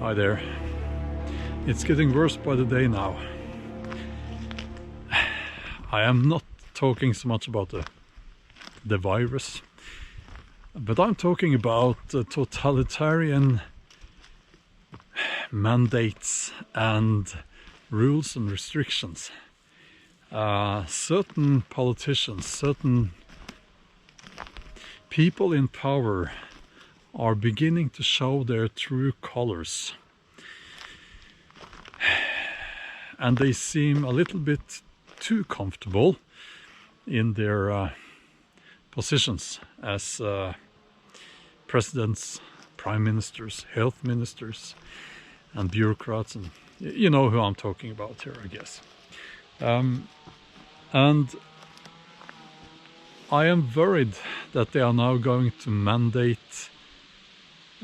Hi there. It's getting worse by the day now. I am not talking so much about the virus, but I'm talking about totalitarian mandates and rules and restrictions. Certain politicians, certain people in power are beginning to show their true colors, and they seem a little bit too comfortable in their positions as presidents, prime ministers, health ministers, and bureaucrats, and you know who I'm talking about here, I guess. And I am worried that they are now going to mandate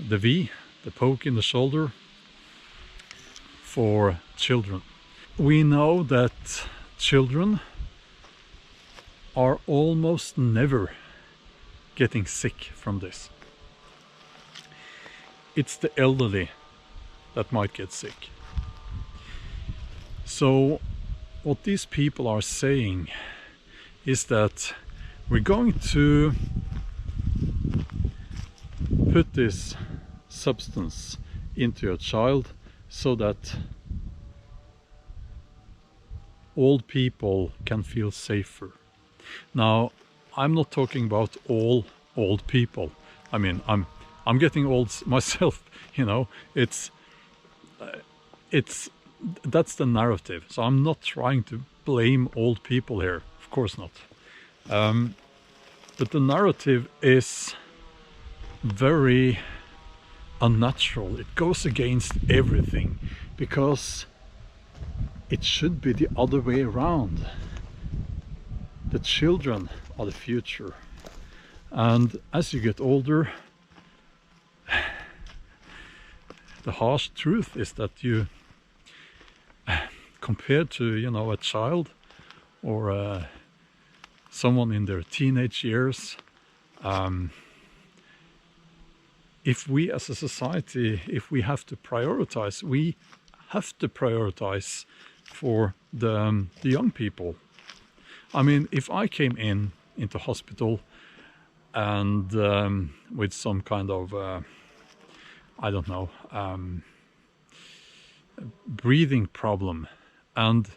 the V, the poke in the shoulder, for children. We know that children are almost never getting sick from this. It's the elderly that might get sick. So what these people are saying is that we're going to put this substance into a child so that old people can feel safer. Now, I'm not talking about all old people. I mean, I'm getting old myself, you know. It's that's the narrative. So I'm not trying to blame old people here, of course not. But the narrative is very unnatural. It goes against everything, because it should be the other way around. The children are the future, and as you get older, the harsh truth is that you, compared to, you know, a child or someone in their teenage years, if we as a society, if we have to prioritize, we have to prioritize for the young people. I mean, if I came into hospital and with some kind of I don't know, breathing problem, and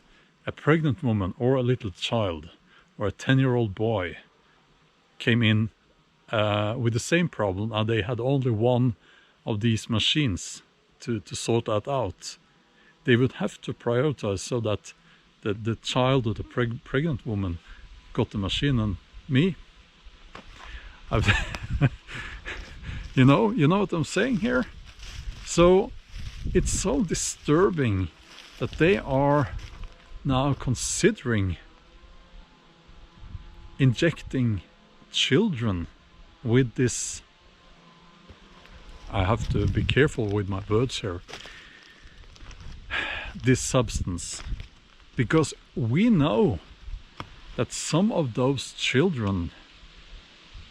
a pregnant woman or a little child or a 10-year-old boy came in with the same problem, and they had only one of these machines to sort that out, they would have to prioritize so that the child or the pregnant woman got the machine, and me, you know what I'm saying here? So it's so disturbing that they are now considering injecting children with this, I have to be careful with my words here, this substance, because we know that some of those children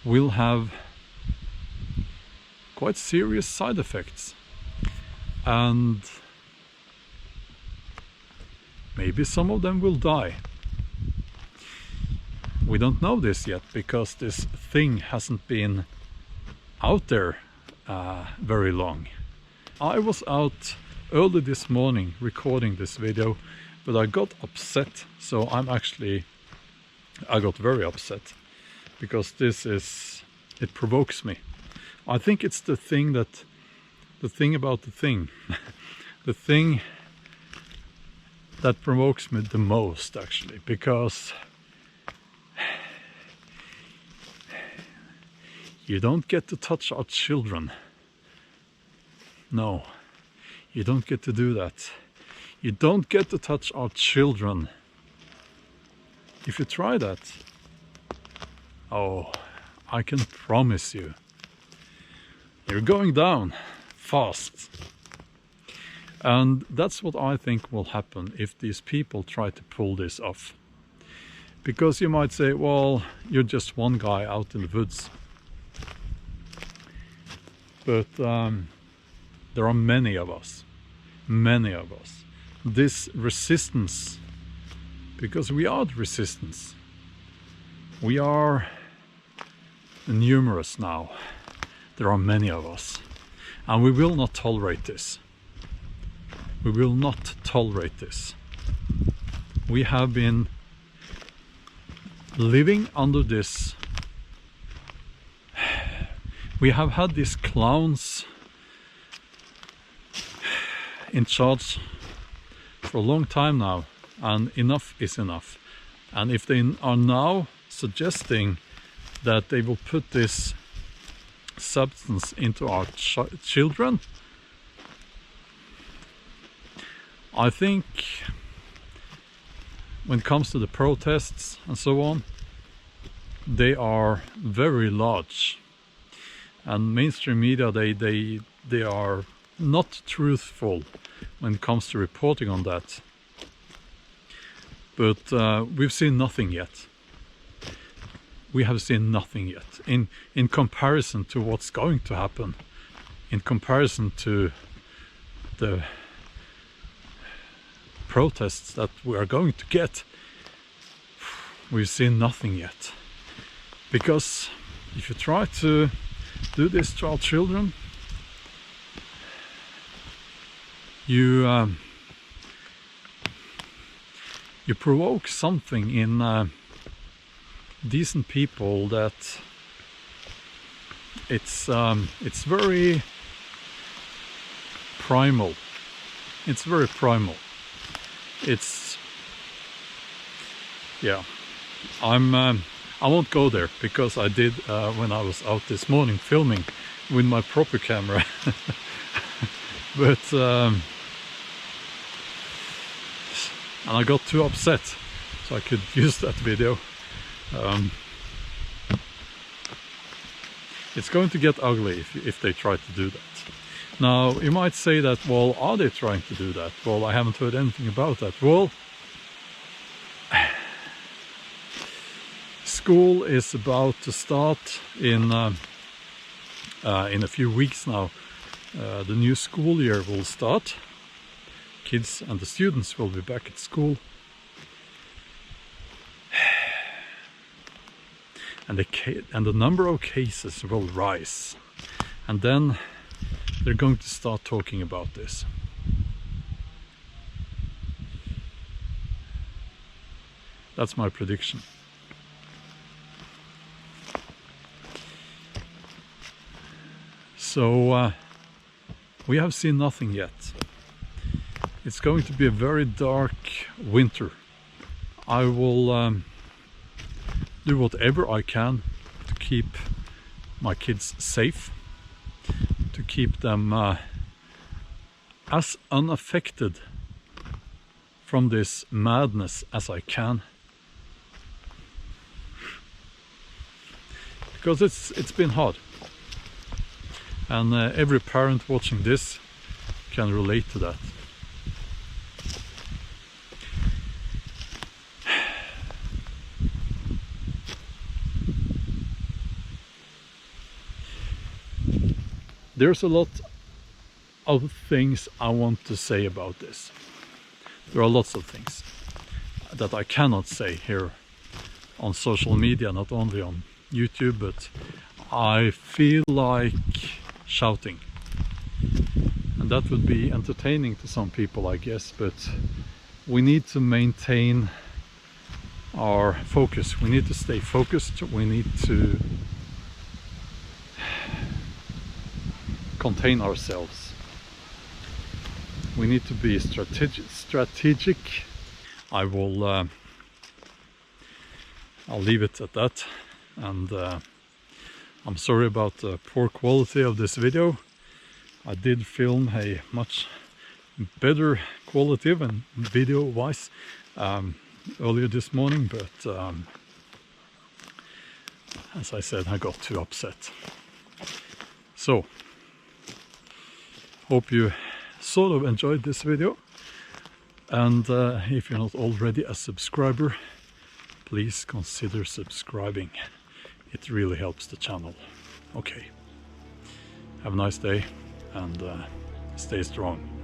will have quite serious side effects, and maybe some of them will die. We don't know this yet, because this thing hasn't been out there very long. I was out early this morning recording this video, but I got upset. So I got very upset, because it provokes me. I think it's the thing about the thing the thing that provokes me the most, actually, because you don't get to touch our children. No, you don't get to do that. You don't get to touch our children. If you try that, oh, I can promise you, you're going down fast. And that's what I think will happen if these people try to pull this off. Because you might say, well, you're just one guy out in the woods. But there are many of us. This resistance, because we are the resistance. We are numerous now. There are many of us. And we will not tolerate this. We will not tolerate this. We have been living under this. We have had these clowns in charge for a long time now, and enough is enough. And if they are now suggesting that they will put this substance into our children, I think when it comes to the protests and so on, they are very large, and mainstream media, they are not truthful when it comes to reporting on that. But we've seen nothing yet. We have seen nothing yet in comparison to what's going to happen, in comparison to the protests that we are going to get. We've seen nothing yet. Because if you try to do this to our children, you provoke something in decent people that it's very primal. It's very primal. It's, yeah, I won't go there, because I did when I was out this morning filming with my proper camera. But and I got too upset, so I could use that video. It's going to get ugly if they try to do that. Now, you might say that, well, are they trying to do that? Well, I haven't heard anything about that. Well, school is about to start in a few weeks now. The new school year will start. Kids and the students will be back at school. And the number of cases will rise. And then they're going to start talking about this. That's my prediction. So we have seen nothing yet. It's going to be a very dark winter. I will do whatever I can to keep my kids safe, to keep them as unaffected from this madness as I can, because it's been hard, and every parent watching this can relate to that. There's a lot of things I want to say about this. There are lots of things that I cannot say here on social media, not only on YouTube, but I feel like shouting. And that would be entertaining to some people, I guess, but we need to maintain our focus. We need to stay focused. We need to contain ourselves. We need to be strategic. I'll leave it at that, and I'm sorry about the poor quality of this video. I did film a much better quality than video wise earlier this morning, but as I said, I got too upset. So hope you sort of enjoyed this video, and if you're not already a subscriber, please consider subscribing. It really helps the channel. Okay, have a nice day, and stay strong.